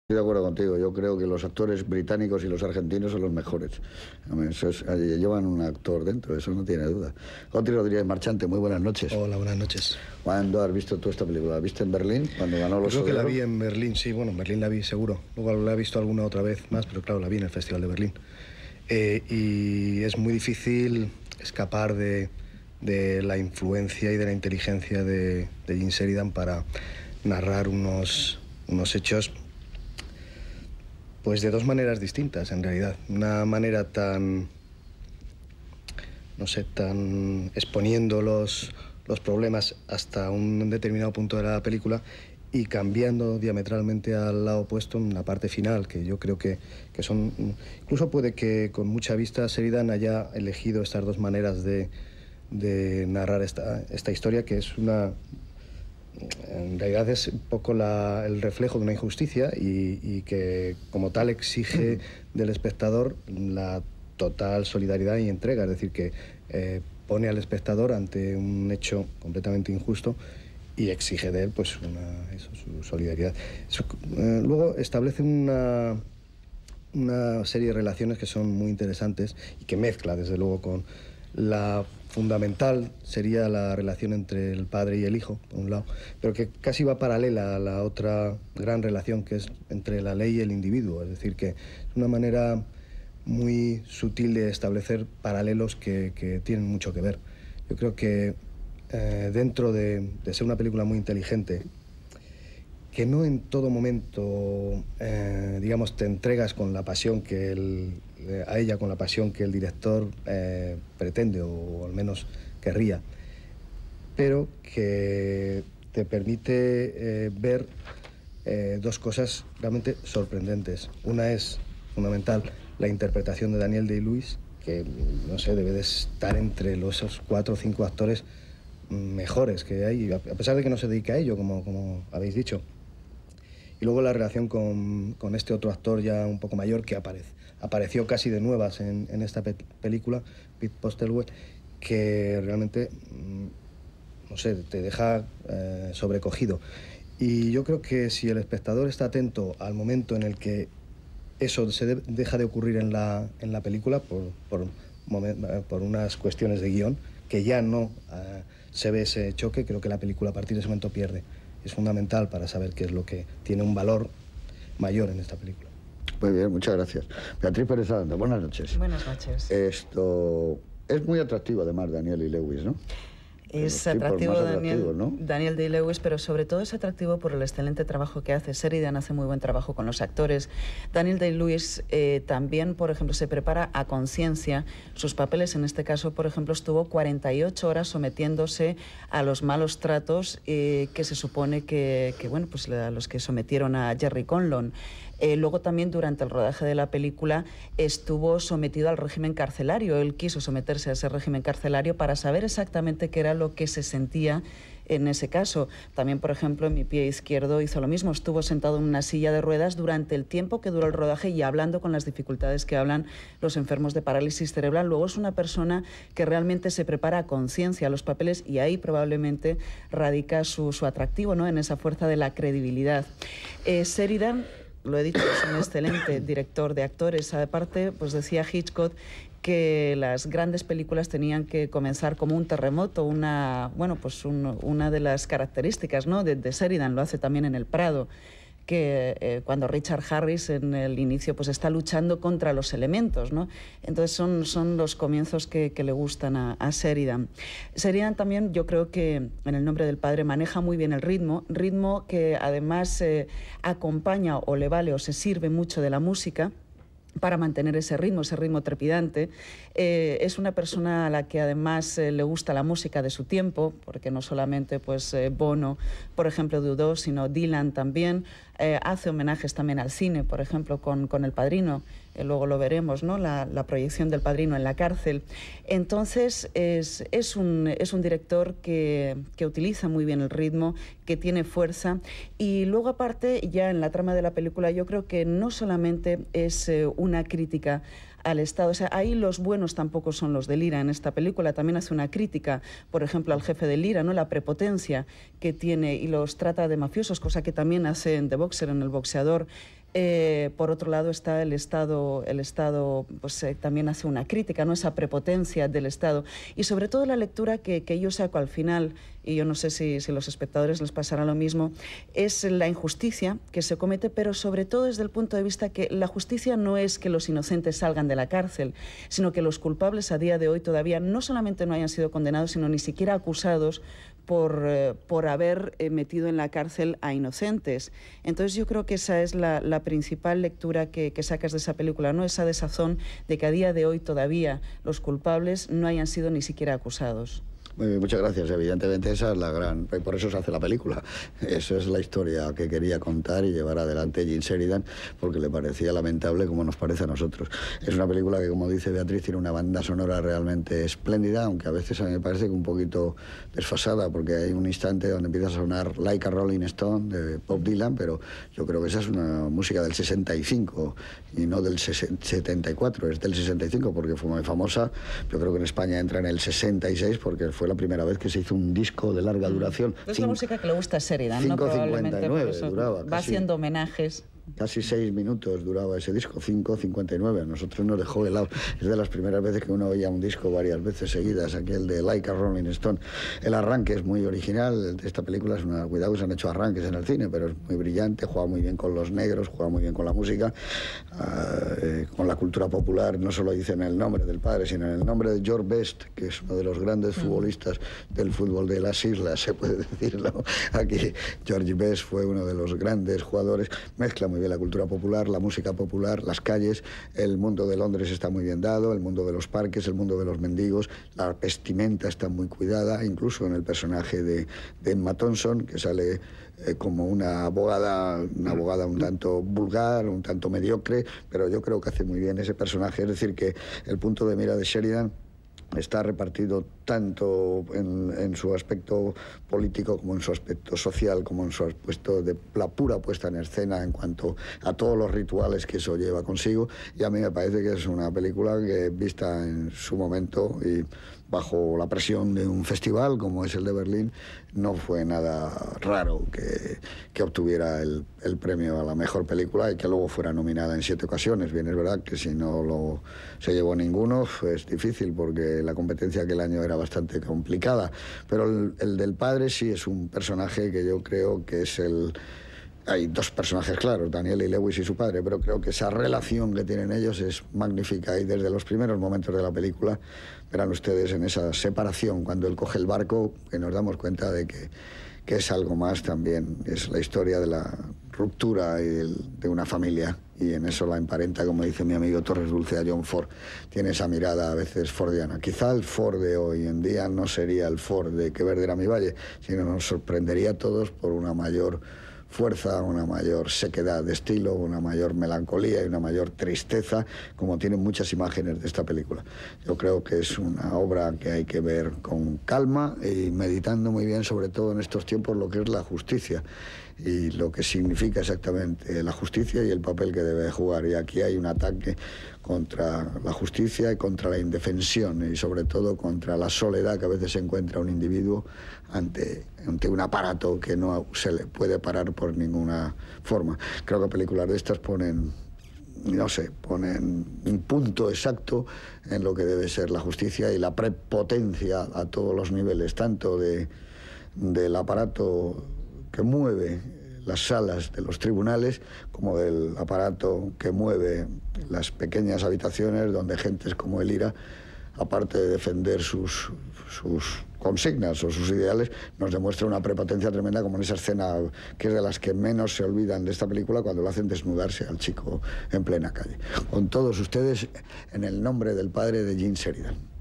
Estoy de acuerdo contigo. Yo creo que los actores británicos y los argentinos son los mejores. Llevan un actor dentro, eso no tiene duda. Otri Rodríguez Marchante, muy buenas noches. Hola, buenas noches. ¿Cuándo has visto tú esta película? ¿La viste en Berlín, cuando ganó los Creo que la Oscar? vi en Berlín, sí, bueno, en Berlín la vi seguro. Luego la he visto alguna otra vez más, pero claro, la vi en el Festival de Berlín. Y es muy difícil escapar de la influencia y de la inteligencia de Jim Sheridan para narrar unos hechos pues de dos maneras distintas, en realidad. Una manera tan, no sé, tan exponiendo los problemas hasta un determinado punto de la película y cambiando diametralmente al lado opuesto en la parte final, que yo creo que son... Incluso puede que con mucha vista Sheridan haya elegido estas dos maneras de narrar esta historia, que es una... En realidad es un poco el reflejo de una injusticia y que como tal exige del espectador la total solidaridad y entrega, es decir, que pone al espectador ante un hecho completamente injusto y exige de él pues su solidaridad. Luego establece una serie de relaciones que son muy interesantes y que mezcla desde luego con la fundamental sería la relación entre el padre y el hijo, por un lado, pero que casi va paralela a la otra gran relación que es entre la ley y el individuo, es decir, que es una manera muy sutil de establecer paralelos que tienen mucho que ver. Yo creo que dentro de ser una película muy inteligente, que no en todo momento, digamos, te entregas con la pasión a ella con la pasión que el director pretende o al menos querría, pero que te permite ver dos cosas realmente sorprendentes. Una es fundamental, la interpretación de Daniel Day-Lewis, que no sé, debe de estar entre esos 4 o 5 actores mejores que hay, a pesar de que no se dedica a ello, como habéis dicho. Y luego la relación con este otro actor ya un poco mayor que apareció casi de nuevas en esta película, Pete Postlethwaite, que realmente, no sé, te deja sobrecogido. Y yo creo que si el espectador está atento al momento en el que eso deja de ocurrir en la película por unas cuestiones de guión, que ya no se ve ese choque, creo que la película a partir de ese momento pierde. Es fundamental para saber qué es lo que tiene un valor mayor en esta película. Muy bien, muchas gracias. Beatriz Pérez Aranda, buenas noches. Buenas noches. Esto es muy atractivo, además, Daniel y Lewis, ¿no? Es atractivo Daniel, ¿no? Daniel Day-Lewis, pero sobre todo es atractivo por el excelente trabajo que hace. Sheridan hace muy buen trabajo con los actores. Daniel Day-Lewis también, por ejemplo, se prepara a conciencia sus papeles. En este caso, por ejemplo, estuvo 48 horas sometiéndose a los malos tratos que se supone que bueno, pues a los que sometieron a Jerry Conlon. Luego también durante el rodaje de la película estuvo sometido al régimen carcelario. Él quiso someterse a ese régimen carcelario para saber exactamente qué era lo que se sentía en ese caso. También, por ejemplo, en Mi pie izquierdo hizo lo mismo. Estuvo sentado en una silla de ruedas durante el tiempo que duró el rodaje y hablando con las dificultades que hablan los enfermos de parálisis cerebral. Luego es una persona que realmente se prepara a conciencia a los papeles y ahí probablemente radica su atractivo, ¿no? En esa fuerza de la credibilidad. Sheridan, lo he dicho, es un excelente director de actores. Aparte, pues decía Hitchcock que las grandes películas tenían que comenzar como un terremoto, una de las características, ¿no?, de Sheridan. Lo hace también en El Prado, que cuando Richard Harris en el inicio pues está luchando contra los elementos, ¿no? Entonces son los comienzos que le gustan a Sheridan. Sheridan también, yo creo que en El nombre del padre maneja muy bien el ritmo que además acompaña o le vale o se sirve mucho de la música para mantener ese ritmo trepidante. Es una persona a la que además le gusta la música de su tiempo, porque no solamente pues, Bono, por ejemplo, de U2, sino Dylan también. Hace homenajes también al cine, por ejemplo, con El Padrino. Luego lo veremos, ¿no?, la proyección del Padrino en la cárcel. Entonces, es un director que utiliza muy bien el ritmo, que tiene fuerza. Y luego, aparte, ya en la trama de la película, yo creo que no solamente es una crítica al Estado. O sea, ahí los buenos tampoco son los del IRA. En esta película también hace una crítica, por ejemplo, al jefe del IRA, ¿no?, la prepotencia que tiene y los trata de mafiosos, cosa que también hace en The Boxer, en El boxeador. Por otro lado está el Estado pues, también hace una crítica, ¿no? Esa prepotencia del Estado. Y sobre todo la lectura que yo saco al final, y yo no sé si los espectadores les pasará lo mismo, es la injusticia que se comete, pero sobre todo desde el punto de vista que la justicia no es que los inocentes salgan de la cárcel, sino que los culpables a día de hoy todavía no solamente no hayan sido condenados, sino ni siquiera acusados por haber metido en la cárcel a inocentes. Entonces yo creo que esa es la principal lectura que sacas de esa película, ¿no? Esa desazón de que a día de hoy todavía los culpables no hayan sido ni siquiera acusados. Muy bien, muchas gracias. Evidentemente esa es la gran... Por eso se hace la película. Esa es la historia que quería contar y llevar adelante Gene Sheridan, porque le parecía lamentable como nos parece a nosotros. Es una película que, como dice Beatriz, tiene una banda sonora realmente espléndida, aunque a veces a mí me parece que un poquito desfasada, porque hay un instante donde empieza a sonar Like a Rolling Stone de Bob Dylan, pero yo creo que esa es una música del 65 y no del 74, es del 65 porque fue muy famosa. Yo creo que en España entra en el 66 porque fue la primera vez que se hizo un disco de larga duración. Es la música que le gusta a Sheridan, ¿no? 5:59 duraba. Va haciendo homenajes. Casi 6 minutos duraba ese disco, 5:59. A nosotros nos dejó helado. Es de las primeras veces que uno oía un disco varias veces seguidas, aquel de Like a Rolling Stone. El arranque es muy original. Esta película es una... Cuidado que se han hecho arranques en el cine, pero es muy brillante, juega muy bien con los negros, juega muy bien con la música, con la cultura popular. No solo dicen el nombre del padre, sino en el nombre de George Best, que es uno de los grandes futbolistas del fútbol de las islas, se puede decirlo. Aquí George Best fue uno de los grandes jugadores. Mezcla muy bien la cultura popular, la música popular, las calles, el mundo de Londres está muy bien dado, el mundo de los parques, el mundo de los mendigos, la vestimenta está muy cuidada, incluso en el personaje de Emma Thompson, que sale como una abogada un tanto vulgar, un tanto mediocre, pero yo creo que hace muy bien ese personaje. Es decir, que el punto de mira de Sheridan está repartido tanto en su aspecto político como en su aspecto social, como en su aspecto de la pura puesta en escena en cuanto a todos los rituales que eso lleva consigo. Y a mí me parece que es una película que, vista en su momento y bajo la presión de un festival como es el de Berlín, no fue nada raro que obtuviera el premio a la mejor película y que luego fuera nominada en 7 ocasiones. Bien, es verdad que si no se llevó ninguno, es difícil porque la competencia aquel año era bastante complicada, pero el del padre sí es un personaje que yo creo que es Hay 2 personajes claros, Daniel y Lewis y su padre, pero creo que esa relación que tienen ellos es magnífica y desde los primeros momentos de la película verán ustedes en esa separación, cuando él coge el barco, que nos damos cuenta de que es algo más también, es la historia de la ruptura de una familia, y en eso la emparenta, como dice mi amigo Torres Dulce, a John Ford. Tiene esa mirada a veces fordiana. Quizá el Ford de hoy en día no sería el Ford de Que verde era mi valle, sino nos sorprendería a todos por una mayor fuerza, una mayor sequedad de estilo, una mayor melancolía y una mayor tristeza, como tienen muchas imágenes de esta película. Yo creo que es una obra que hay que ver con calma y meditando muy bien, sobre todo en estos tiempos, lo que es la justicia y lo que significa exactamente la justicia y el papel que debe jugar. Y aquí hay un ataque contra la justicia y contra la indefensión y sobre todo contra la soledad que a veces se encuentra un individuo ante un aparato que no se le puede parar por ninguna forma. Creo que películas de estas ponen un punto exacto en lo que debe ser la justicia y la prepotencia a todos los niveles, tanto del aparato que mueve las salas de los tribunales como del aparato que mueve las pequeñas habitaciones donde gentes como Elira, aparte de defender sus consignas o sus ideales, nos demuestra una prepotencia tremenda, como en esa escena que es de las que menos se olvidan de esta película, cuando lo hacen desnudarse al chico en plena calle. Con todos ustedes, en el nombre del padre de Gene Sheridan.